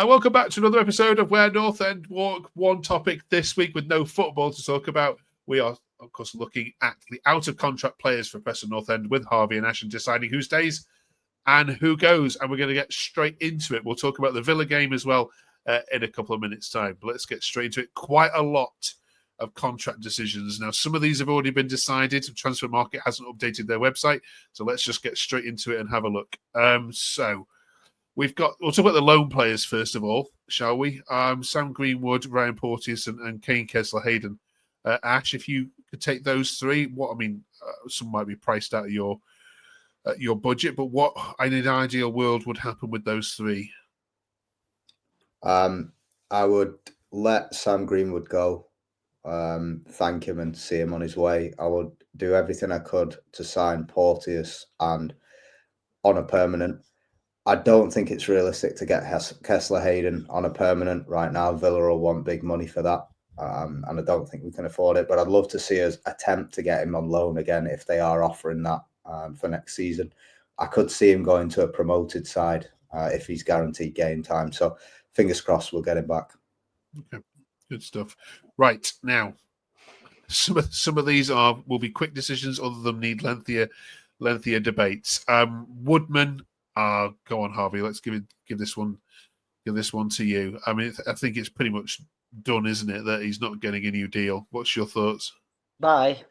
Welcome back to another episode of Where North End Walk. One topic this week with no football to talk about. We are, of course, looking at the out-of-contract players for Preston North End with Harvey and Ash and deciding who stays and who goes. And we're going to get straight into it. We'll talk about the Villa game as well in a couple of minutes' time. But let's get straight into it. Quite a lot of contract decisions. Now, some of these have already been decided. Transfer Market hasn't updated their website. So let's just get straight into it and have a look. We'll talk about the loan players first of all, shall we? Sam Greenwood, Ryan Porteous, and Kane Kesler-Hayden. Ash, if you could take those three, some might be priced out of your budget, but what in an ideal world would happen with those three? I would let Sam Greenwood go, thank him and see him on his way. I would do everything I could to sign Porteous and on a permanent. I don't think it's realistic to get Kesler-Hayden on a permanent right now. Villa will want big money for that, and I don't think we can afford it. But I'd love to see us attempt to get him on loan again if they are offering that for next season. I could see him going to a promoted side if he's guaranteed game time. So fingers crossed we'll get him back. Okay, good stuff. Right, now, some of these will be quick decisions. Other of them need lengthier debates. Woodman. Go on, Harvey. Let's give this one to you. I mean, I think it's pretty much done, isn't it? That he's not getting a new deal. What's your thoughts? Bye.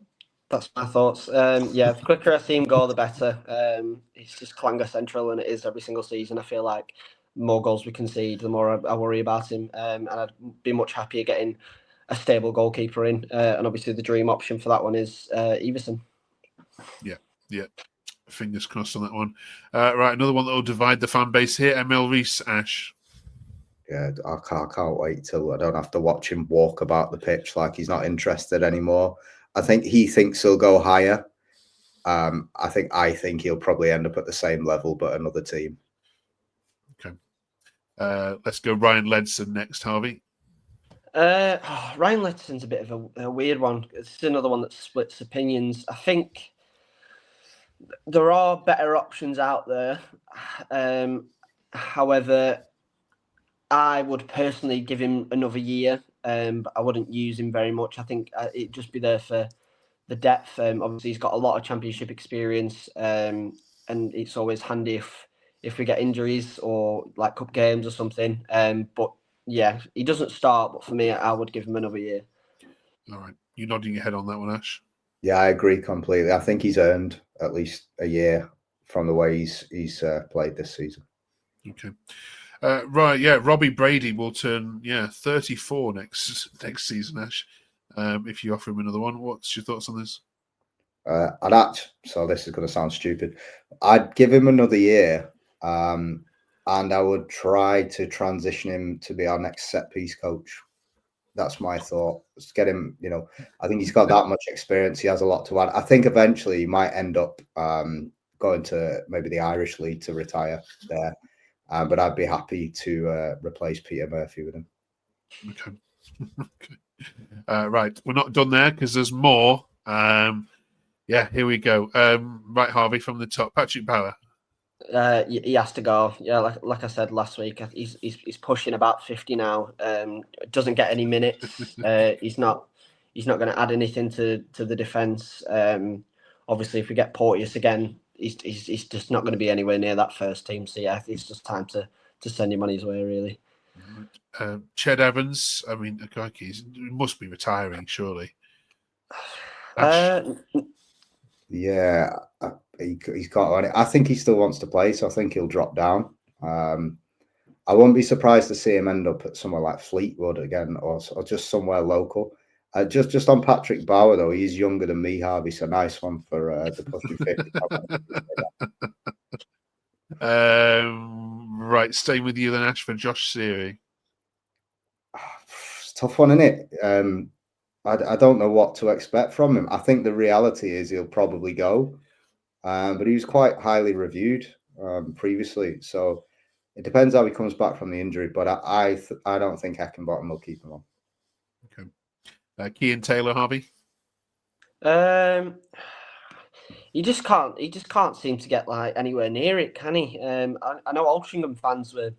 That's my thoughts. The quicker I see him go, the better. It's just clanger central, and it is every single season. I feel like the more goals we concede, the more I worry about him. And I'd be much happier getting a stable goalkeeper in. And obviously, the dream option for that one is Everson. Yeah. Fingers crossed on that one. Right, another one that will divide the fan base here. Emil Rees, Ash. Yeah, I can't wait till I don't have to watch him walk about the pitch like he's not interested anymore. I think he thinks he'll go higher. I think he'll probably end up at the same level, but another team. Okay. Let's go Ryan Ledson next, Harvey. Ryan Ledson's a bit of a weird one. It's another one that splits opinions. I think there are better options out there. However, I would personally give him another year, but I wouldn't use him very much. I think it'd just be there for the depth. Obviously, he's got a lot of championship experience, and it's always handy if we get injuries or like cup games or something. But yeah, he doesn't start. But for me, I would give him another year. All right, you nodding your head on that one, Ash? Yeah, I agree completely. I think he's earned at least a year from the way he's played this season. Okay. Right, yeah, Robbie Brady will turn 34 next season, Ash. If you offer him another one, what's your thoughts on this? So this is going to sound stupid. I'd give him another year, and I would try to transition him to be our next set piece coach. That's my thought. Let's get him, I think he's got that much experience. He has a lot to add. I think eventually he might end up going to maybe the Irish League to retire there. But I'd be happy to replace Peter Murphy with him. Okay. Right. We're not done there because there's more. Here we go. Right, Harvey, from the top. Patrick Bauer. He has to go. Yeah, like I said last week, he's pushing about 50 now. Doesn't get any minutes. He's not going to add anything to the defence. Obviously, if we get Porteous again, he's just not going to be anywhere near that first team. So yeah, it's just time to send him on his way, really. Ched Evans. I mean, he must be retiring, surely. Yeah, he's got on it. I think he still wants to play, so I think he'll drop down. I wouldn't be surprised to see him end up at somewhere like Fleetwood again, or just somewhere local. Just on Patrick Bauer, though, he's younger than me, Harvey. So nice one for the pushing 50. Right, staying with you then, Ash, for Josh Seary. It's a tough one, isn't it? I don't know what to expect from him. I think the reality is he'll probably go, but he was quite highly reviewed previously. So it depends how he comes back from the injury. But I don't think Heckenbottom will keep him on. Okay. Kean Taylor, Harvey. He just can't seem to get like anywhere near it, can he? I know Altrincham fans were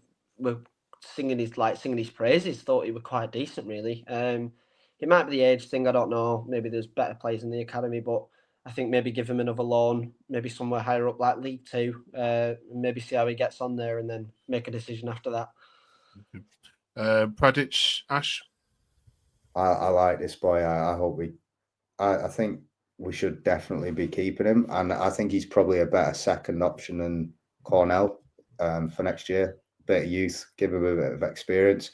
singing his praises. Thought he was quite decent, really. It might be the age thing. I don't know. Maybe there's better players in the academy, but I think maybe give him another loan, maybe somewhere higher up like League Two, maybe see how he gets on there, and then make a decision after that. Pradic, Ash. I like this boy. I think we should definitely be keeping him, and I think he's probably a better second option than Cornell for next year. Bit of youth, give him a bit of experience.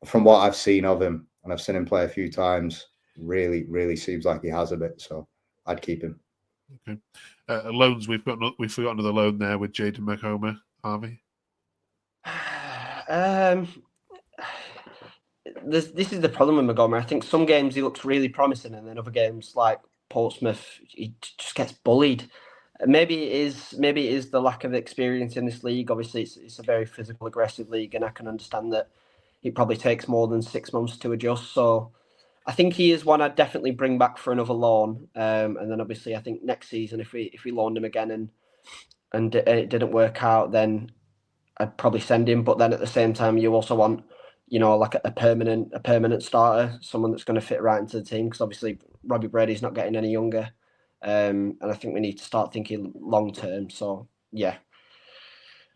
From what I've seen of him, and I've seen him play a few times, really seems like he has a bit. So I'd keep him. Okay. Loans, we've forgotten another loan there with Jaden McHomer, Harvey. This is the problem with Montgomery. I think some games he looks really promising, and then other games like Portsmouth, he just gets bullied. Maybe it is the lack of experience in this league. Obviously, it's a very physical, aggressive league, and I can understand that it probably takes more than 6 months to adjust. So I think he is one I'd definitely bring back for another loan. And then obviously I think next season, if we loaned him again and it didn't work out, then I'd probably send him. But then at the same time, you also want, like a permanent starter, someone that's going to fit right into the team. Because obviously Robbie Brady's not getting any younger. And I think we need to start thinking long term. So yeah.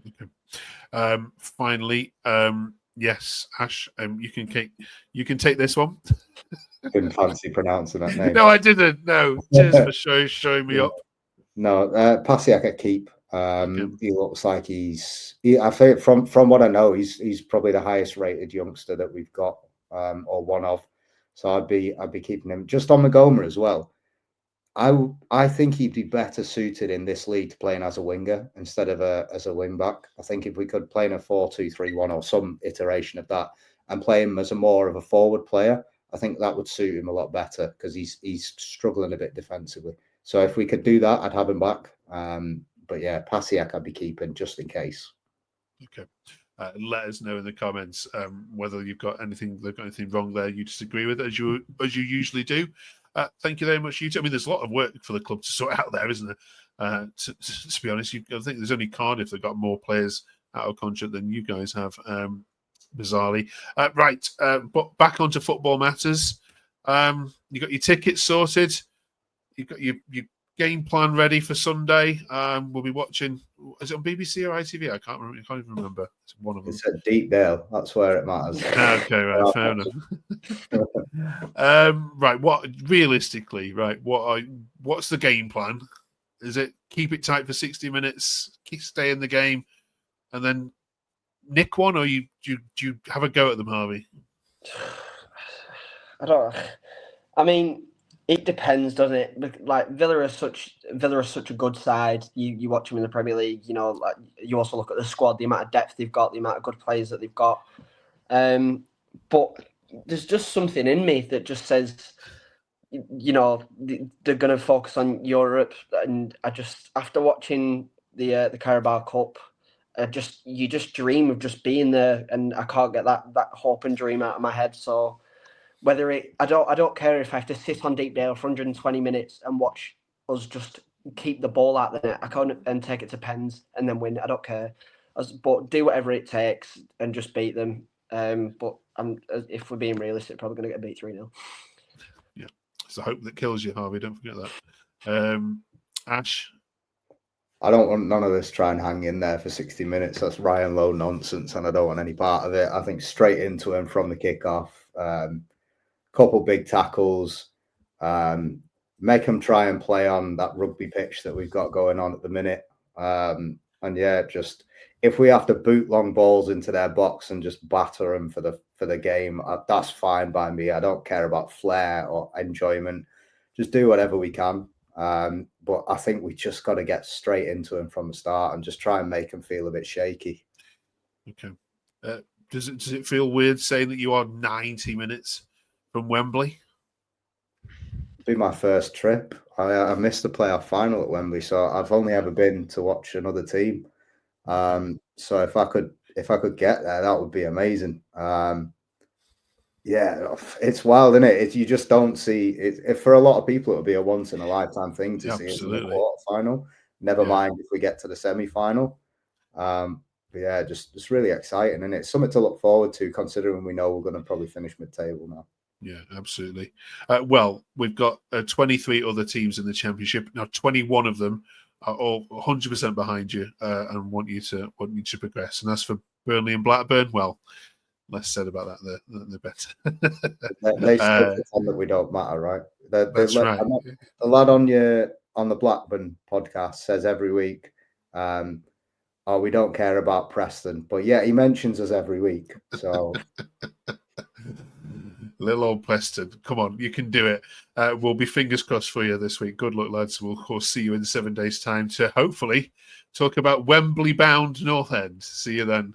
Okay. Finally, yes, Ash, you can take this one. Didn't fancy pronouncing that name. No, I didn't. No, cheers for showing me up. No, Pasiak at keep. He looks like I think from what I know, he's probably the highest rated youngster that we've got, or one of. So I'd be keeping him. Just on Montgomery as well. I think he'd be better suited in this league to playing as a winger instead of as a wing back. I think if we could play in a 4-2-3-1 or some iteration of that and play him as more of a forward player, I think that would suit him a lot better because he's struggling a bit defensively. So if we could do that, I'd have him back. But yeah, Pasiak I'd be keeping just in case. Okay. Let us know in the comments whether they've got anything wrong there you disagree with, as you usually do. Thank you very much, you two. I mean, there's a lot of work for the club to sort out there, isn't there? To be honest, I think there's only Cardiff that got more players out of contract than you guys have, bizarrely. Right, but back onto football matters. You got your tickets sorted. You've got your game plan ready for Sunday. We'll be watching. Is it on BBC or ITV? I can't remember. I can't even remember. It's one of them. It's at Deepdale. That's where it matters. Okay, right, fair enough. Right, what realistically? Right, what's the game plan? Is it keep it tight for 60 minutes, stay in the game, and then nick one, or do you have a go at them, Harvey? I mean, it depends, doesn't it? Like Villa are such a good side. You watch them in the Premier League. Like you also look at the squad, the amount of depth they've got, the amount of good players that they've got. But there's just something in me that just says, they're going to focus on Europe. And I just, after watching the Carabao Cup, you just dream of just being there, and I can't get that hope and dream out of my head. So. I don't care if I have to sit on Deepdale for 120 minutes and watch us just keep the ball out the net. I can't and take it to pens and then win. I don't care, but do whatever it takes and just beat them. But if we're being realistic, probably going to get beat 3-0. Yeah, it's the hope that kills you, Harvey. Don't forget that. Ash. I don't want none of this try and hang in there for 60 minutes. That's Ryan Lowe nonsense, and I don't want any part of it. I think straight into him from the kickoff. Couple big tackles, make them try and play on that rugby pitch that we've got going on at the minute. And yeah, just if we have to boot long balls into their box and just batter them for the game, that's fine by me. I don't care about flair or enjoyment. Just do whatever we can. But I think we just got to get straight into them from the start and just try and make them feel a bit shaky. Okay. Does it feel weird saying that you are 90 minutes from Wembley? It'll be my first trip. I missed the playoff final at Wembley, so I've only ever been to watch another team. So if I could get there, that would be amazing. Yeah, it's wild, isn't it? You just don't see it. For a lot of people, it would be a once in a lifetime thing to see it in the quarterfinal. Never mind if we get to the semi-final. yeah, just really exciting, and it's something to look forward to, considering we know we're going to probably finish mid-table now. Yeah, absolutely. Well, we've got 23 other teams in the Championship now. 21 of them are all 100% behind you and want you to progress. And as for Burnley and Blackburn, well, less said about that, the better. They still pretend that we don't matter, right? That's right. The lad on the Blackburn podcast says every week, "Oh, we don't care about Preston," but yeah, he mentions us every week. So. Little old Preston, come on, you can do it. We'll be fingers crossed for you this week. Good luck, lads. We'll, of course, see you in 7 days' time to hopefully talk about Wembley-bound North End. See you then.